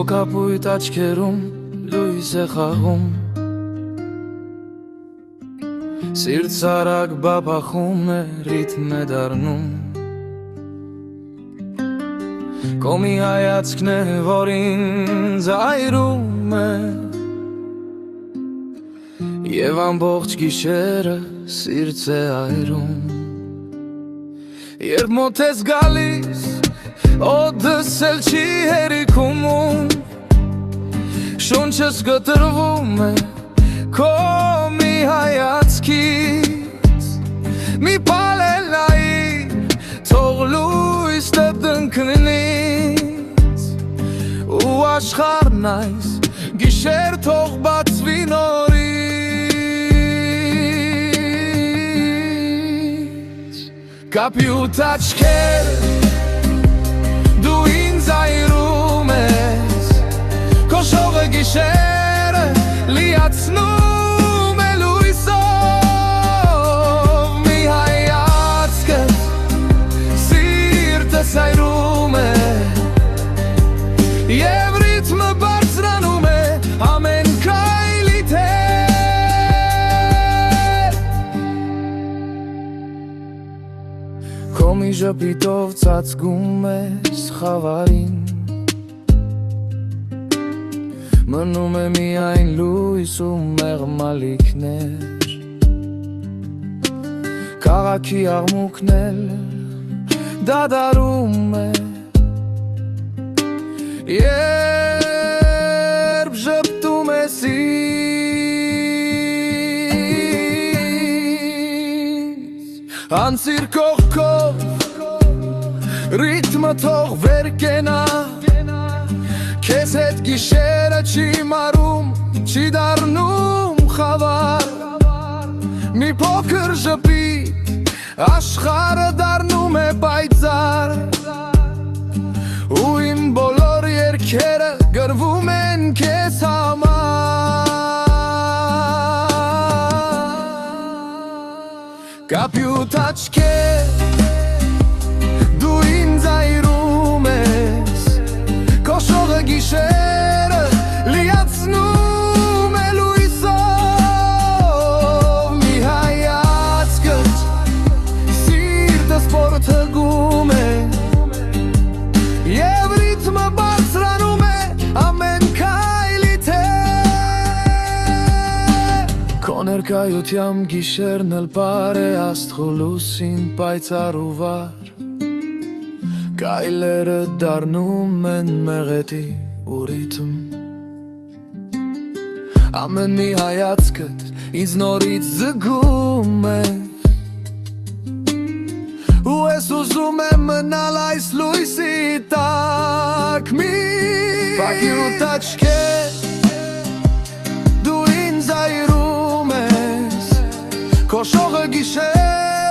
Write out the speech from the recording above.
Քո կապույտ աչքերում լույս է խաղում Սիրտ սարակ բաբախում է ռիթմ է դառնում Քո մի հայացքն է, որ ինձ այրում է Եվ ամբողջ գիշերը սիրտ է այրում Երբ մոտ ես գալիս, օդս էլ չի հերիքում Շունչս գտրվում է քո մի հայացքից Մի պալել նայիր, թող լույս տնքնից Ու աշխարհն այս գիշեր թող բացվի նորից Կապյուտ աչքեր դու ինձ այրում ես Քո շողը գիշերը լիացնում է լույսով Մի հայացքդ սիրտս այրում է Եվ ռիթմը բարձրանում է ամեն քայլիդ հետ Քո մի ժպիտով ծածկում ես խավարին Մնում է միայն լույս ու մեղմալիքներ Քաղաքի աղմուկն էլ դադարում է Երբ ժպտում ես ինձ Անցիր կողքով ռիթմը թող վեր կենա Քեզ հետ գիշերը չի մարում, չի դառնում խավար Մի փոքր ժպիտ, աշխարհը դառնում է պայծառ Ու իմ բոլոր երգերը գրվում են քեզ համար Կապյուտ աչքեր դու ինձ այրում ես Քո շողը գիշերը լիացնում է լույսով Մի հայացքդ սիրտս փորձում է Եվ ռիթմը բարձրանում է ամեն քայլիդ հետ Քո ներկայությամբ գիշերն էլ պար է աստղու լուսին պայծառ ու վար Կայլերը դառնում են մեղեդի ու ռիթմ Ամեն մի հայացքդ ինձ նորից զգում է Ու ես ուզում եմ մնալ այս լույսի տակ Մի կապյուտ աչքեր դու ինձ այրում ես Քո շողը գիշեր